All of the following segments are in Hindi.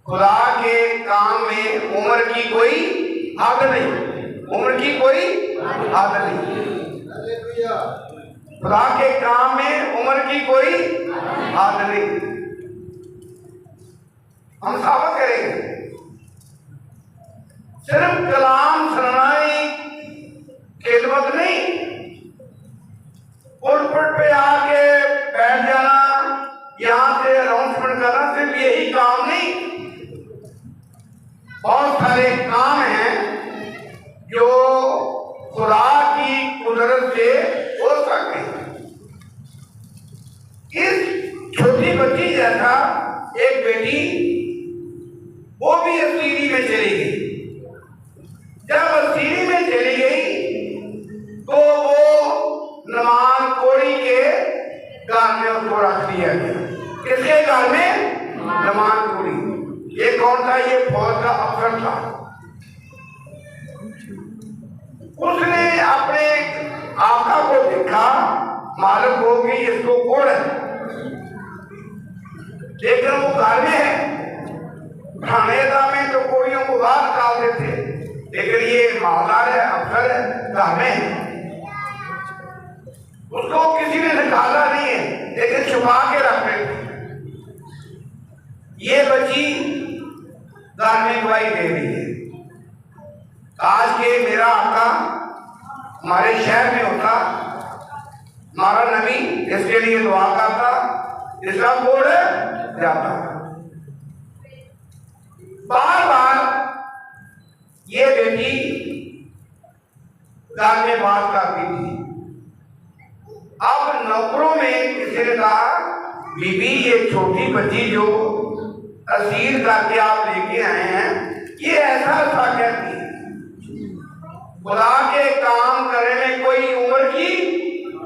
खुदा के काम में उम्र की कोई हद नहीं, उम्र की कोई हद नहीं। खुदा के काम में उम्र की कोई हद नहीं। हम साबित करेंगे सिर्फ कलाम सुनना ही खिदमत नहीं, पुलपिट पे आके बैठ जाना, यहां से अनाउंसमेंट करना, सिर्फ यही काम नहीं। बहुत सारे काम हैं जो खुदा की कुदरत से हो सकते हैं। इस छोटी बच्ची जैसा एक बेटी, वो भी असीरी में चली गई। जब असीरी में चली गई तो वो नमान कोड़ी के घर में उसको रख दिया गया। किसके घर में? नमान कोड़ी। ये कौन था? ये फौज का अफसर था। उसने अपने आका को देखा, मालूम हो कि इसको कोड़ है, लेकिन वो घर में है। थानेदार में तो कोड़ियों को बाहर निकालते थे, लेकिन ये मालदार है, अफसर है, घर में है। उसको किसी ने निकाला नहीं है, लेकिन छुपा के रखते थे। ये बच्ची घर में गवाही दे रही है। आज के मेरा आका हमारे शहर में होता, हमारा नबी इसके लिए दुआ करता, इसका कोड जाता। बार बार ये बेटी घर में बात करती थी। अब नौकरों में किसी ने कहा, बीबी ये छोटी बच्ची जो असीर करके आप लेके आए हैं, ये ऐसा ऐसा कहती है। खुदा के काम करने में कोई उम्र की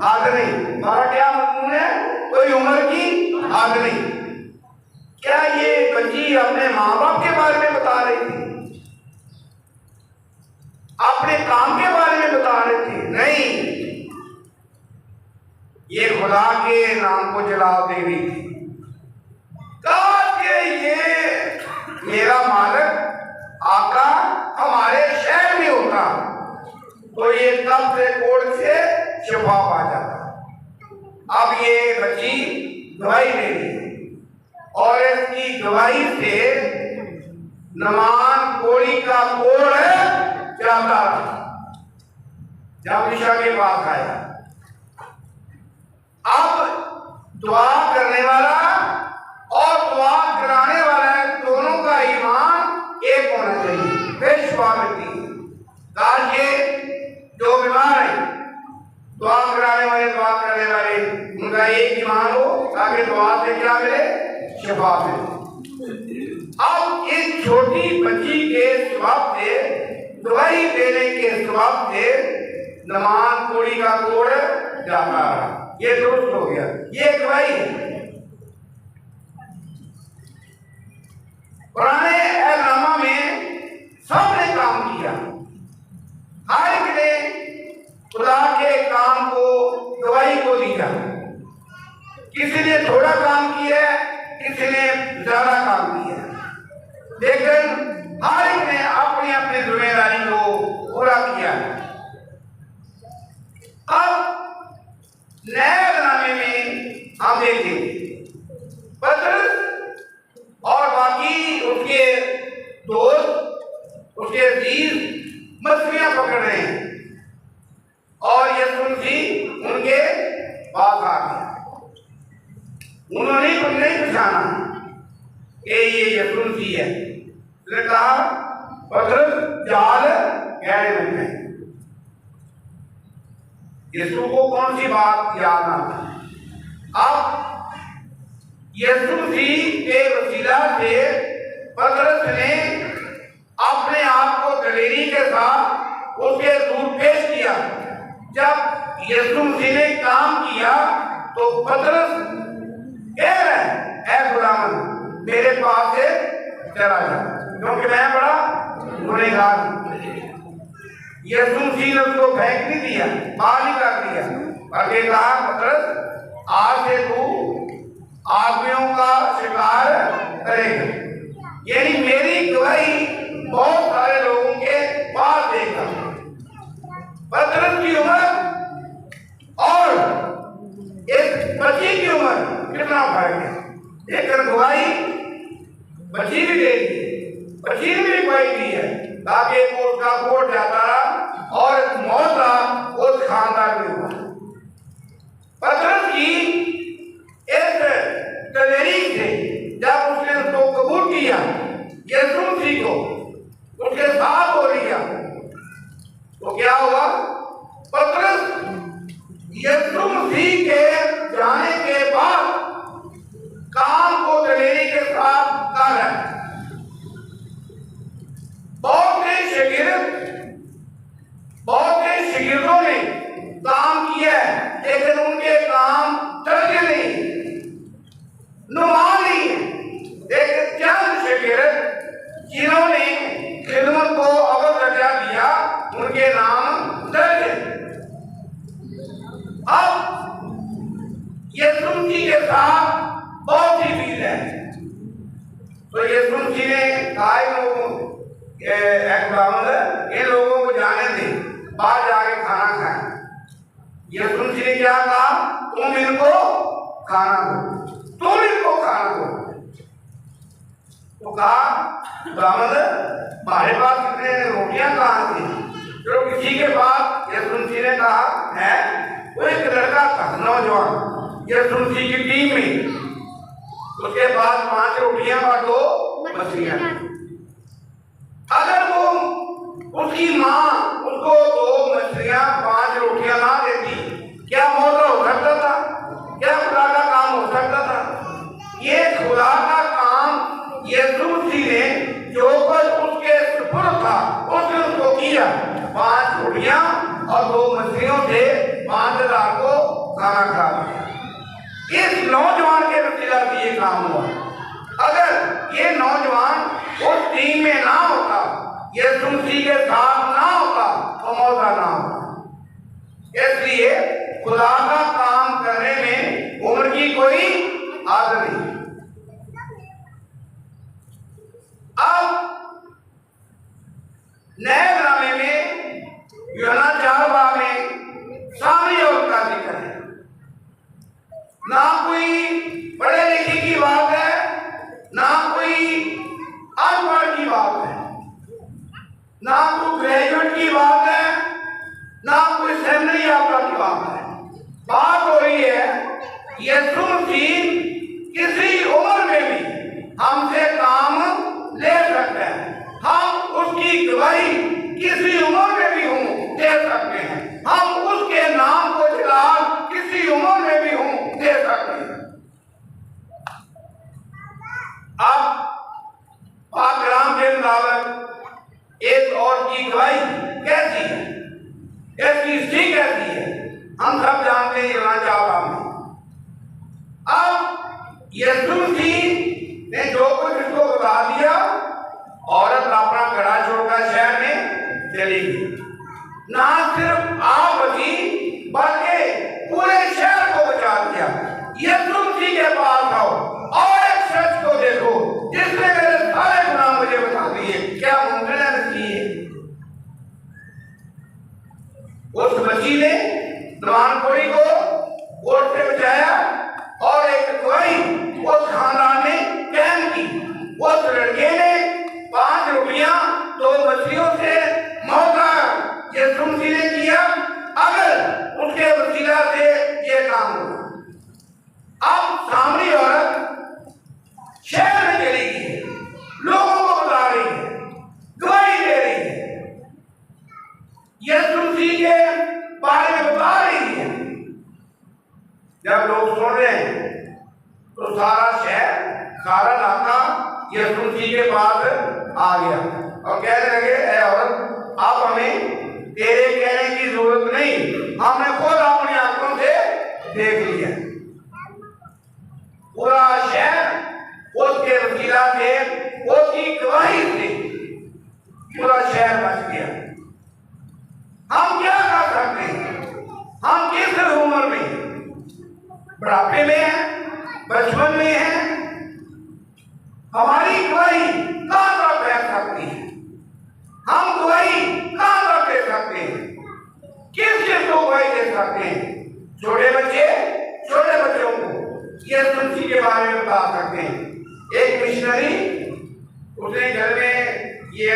हद नहीं। हमारा क्या मजमून है? कोई उम्र की हद नहीं। क्या ये बच्ची अपने माँ बाप के बारे में बता रही थी? अपने काम के बारे में बता रही थी? नहीं, ये खुदा के नाम को जलाल दे रही थी। ये मेरा मालिक आका हमारे शहर में होता तो ये कब से कोड से शिफा पा जाता। अब ये बच्ची गवाही दे रही और इसकी गवाही से नमान कोड़ी का कोड जाता। जब ईशा के पास आया, अब दुआ करने वाला और दुआ कराने वाला है, दोनों का ईमान एक होना चाहिए। विश्वामित्री आज ये जो बीमार है, दुआ कराने वाले, दुआ करने वाले, उनका एक ईमान हो ताकि दुआ से क्या मिले? शिफा मिले। अब इस छोटी बच्ची के स्वभाव से, दवाई देने के स्वभाव से नमान कोड़ी का कोड जाता रहा। ये दुरुस्त हो गया। ये गवाही है। पुराने एहलनामा में सबने काम किया, हर एक ने खुदा के काम को, गवाही को दिया। किसी ने थोड़ा काम किया, किसी ने ज्यादा काम किया, लेकिन हर एक ने अपनी अपनी जिम्मेदारी को पूरा किया। अब नए एहलनामे में हम देखेंगे पतरस और बाकी उसके दोस्त, उसके अजीज मछलियां पकड़ रहे हैं और यीशु मसीह उनके पास आ गया। उन्होंने कुछ नहीं पहचाना कि ये यीशु मसीह है। उसने कहा, पतरस जाल गहरे बन गए। यीशु को कौन सी बात याद ना? अब यीशु मसीह के वसीला से पतरस ने अपने आप को दलेरी के साथ उसके दूर पेश किया। जब यीशु मसीह ने काम किया तो पतरस कह रहा है, ऐ गुलाम मेरे पास से चला जा, क्योंकि मैं बड़ा गुनहगार हूं। यीशु मसीह ने उसको फेंक नहीं दिया, बाहर नहीं कर दिया, बल्कि कहा, पतरस आज से तू आदमियों का शिकार करेगा। यानी मेरी गवाही बहुत सारे लोगों के पास देगा। पतरस की उम्र और एक बच्ची की उम्र कितना फर्क है। लेकिन गवाही बच्ची भी देगी, बच्ची ने भी गवाही दी है ताकि वो उसका कोट जाता रहा और मौत रहा उस खानदान में हुआ। पतरस की एक दलेरी से जब उसने उसको कबूल किया, यीशु मसीह को उसके साथ हो लिया, तो क्या हुआ? पतरस यीशु मसीह के जाने के बाद काम को दलेरी के साथ कर रहा है। बहुत से शागिर्दों ने काम किया है, लेकिन उनके काम चलते नहीं, नुमान नहीं है। लेकिन चंद शागिर्द जिन्होंने खिदमत को अव्वल दर्जा दिया, उनके नाम दर्ज है। अब यीशु मसीह के साथ बहुत सी भीड़ है, तो यीशु मसीह ने कहा इन लोगों को जाने दे, बाहर जाके खाना खाएं। यीशु मसीह ने क्या कहा? तुम इनको खाना दो, तुम इनको खाना दो। तो कहा हमारे पास कितने रोटियां कहाँ थी? तो किसी के पास यीशु मसीह ने कहा है, वो एक लड़का था नौजवान यीशु मसीह की टीम में, उसके पास 5 रोटियां और 2 मछलियां। अगर वो उसकी माँ उसको 2 मछलियां 5 रोटियां ना देती, क्या मौका हो सकता था? क्या खुदा का काम हो सकता था? ये खुदा का काम यीशु मसीह ने जो कुछ उसके सुपुर्द था उसने उसको किया। 5 रोटियां और 2 मछलियों से 5000 को खाना खा दिया। इस नौजवान के वसीला से ये काम हुआ। अगर ये नौजवान उस टीम में ना होता, यीशु मसीह के साथ ना होता, तो मौका ना होता। इसलिए खुदा का काम करने में उम्र की कोई आदत नहीं। अब नए नामे में यूहन्ना 4 में सामरी औरत का जिक्र है। ना कोई पढ़े लिखे की बात है, ना कोई अनपढ़ की बात है, ना कोई ग्रेजुएट की बात है, ना कोई सेमिनरी यात्रा की बात है। बात हो रही है यीशु मसीह किसी उम्र में भी हमसे काम ले सकते हैं। हम उसकी गवाही किसी उम्र में भी हो दे सकते हैं। हम उसके नाम को चला किसी उम्र में भी हो दे सकते हैं। अब पाकराम के मुताबिक एक और की गवाही कैसी है, इसकी स्थिति कैसी है, हम सब जानते हैं। यूहन्ना 4 में अब यीशु मसीह ने जो कुछ उसको बता दिया, औरत अपना घड़ा छोड़कर शहर में चली गई। ना सिर्फ आप बची, बल्कि पूरे शहर को बचा दिया। यीशु मसीह के पास आओ और एक शख्स को देखो जिसने मेरे सारे गुनाह मुझे बता दिए। क्या मुमकिन है नसीह? उस बच्ची ने नमानखोरी को वोट से बचाया और एक गवाही उस खानदान ने कायम की। उस लड़के ने 5 रोटियां 2 मछलियों से मौका यीशु मसीह ने किया। अगर उसके वसीला से ये काम हुआ, अब सामरी औरत शहर में चली गई है, लोगों को बता रही है, गवाही दे रही है, यीशु मसीह के बारे में बता रही है। जब लोग सुन रहे हैं तो सारा शहर, सारा इलाका यीशु मसीह के पास आ गया और कहने लगे, ऐ औरत, अब हमें तेरे कहने की जरूरत नहीं, हमने खुद अपनी आंखों से देख लिया। पूरा शहर उसके वसीला से, उसकी गवाही से पूरा शहर बच गया। हम क्या कर सकते हैं? हम किस उम्र में, बुढ़ापे में हैं, बचपन में हैं, हमारी गवाही कहां तक बैठ सकती है? हम गवाही कहां तक दे सकते हैं? किस चीज को गवाही दे सकते हैं? छोटे बच्चों को यीशु मसीह के बारे में बता सकते हैं। एक मिशनरी, उसने घर में ये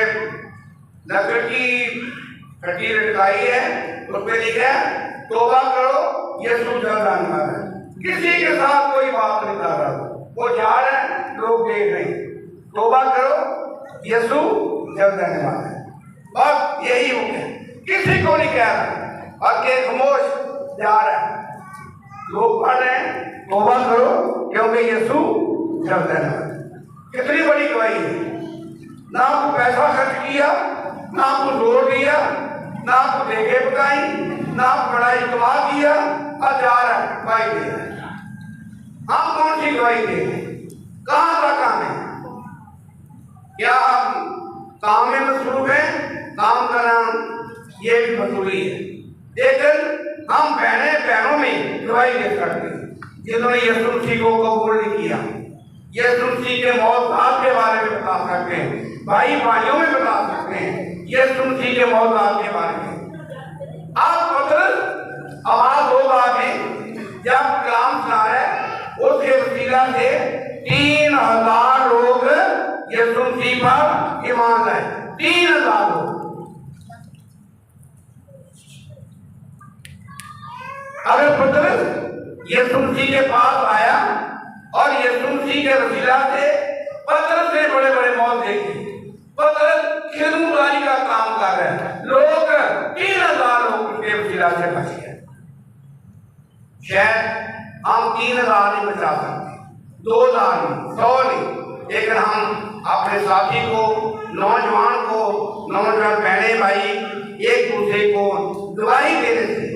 लकड़ की कटी लटकाई है, उस पर लिखा है तौबा करो यीशु जल्द आने वाला है। किसी के साथ कोई बात नहीं कर रहा, वो जा रहे हैं, लोग देख रहे हैं, तौबा करो यीशु जल्द आने वाला है। बस यही हुक्म है, किसी को नहीं कह रहा। और के खामोश जा रहा है, लोग पढ़ रहे हैं तौबा करो क्योंकि यीशु जल्द आने वाला है। कितनी बड़ी गवाही है। ना आपको पैसा खर्च किया, ना आपको जोर दिया, ना आपको देखे बताई, ना आपको बड़ा इतवा किया, और जा रहा है गवाही दे रहा है। हम कौन सी गवाही दे रहे हैं? कहां तक काम है? क्या हम काम में मसरूफ हैं? काम का नाम ये भी मजदूरी है। लेकिन हम बहनों में गवाही दे सकते हैं जिन्होंने यीशु मसीह को कबूल नहीं किया। यीशु मसीह के मौत के बारे में बता सकते हैं, भाइयों में बता सकते हैं यीशु मसीह के मौत के बारे में। आप पत्र आवाज होगा में जब कलाम सुना है, उसके वसीला से 3000 लोग यीशु मसीह पर ईमान लाए। 3000 लोग। अगर पत्र यीशु मसीह के पास आया और यीशु मसीह के वसीला से पतरस ने बड़े बड़े मौत देखी, पतरस खिदमतगारी का काम कर रहे हैं, लोग 3000 लोग उसके वसीला से बच गए। शायद हम 3000 नहीं बचा सकते, 2000 नहीं, 100 नहीं, लेकिन हम अपने साथी को, नौजवान बहने भाई एक दूसरे को गवाही देने से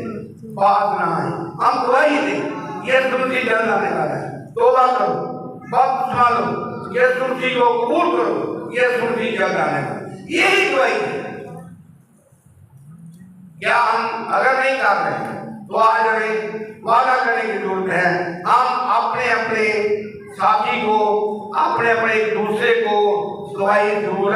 बात ना आए। हम गवाही दें यीशु मसीह जल्द आने वाला है, तौबा करो, बपतिस्मा लो, यीशु मसीह को कबूल करो, यीशु मसीह जल्द आने वाला है। यही गवाही है। क्या हम अगर नहीं कर रहे तो आज हमें वादा करने की जरूरत है। हम अपने अपने साथी को, अपने अपने एक दूसरे को गवाही जरूर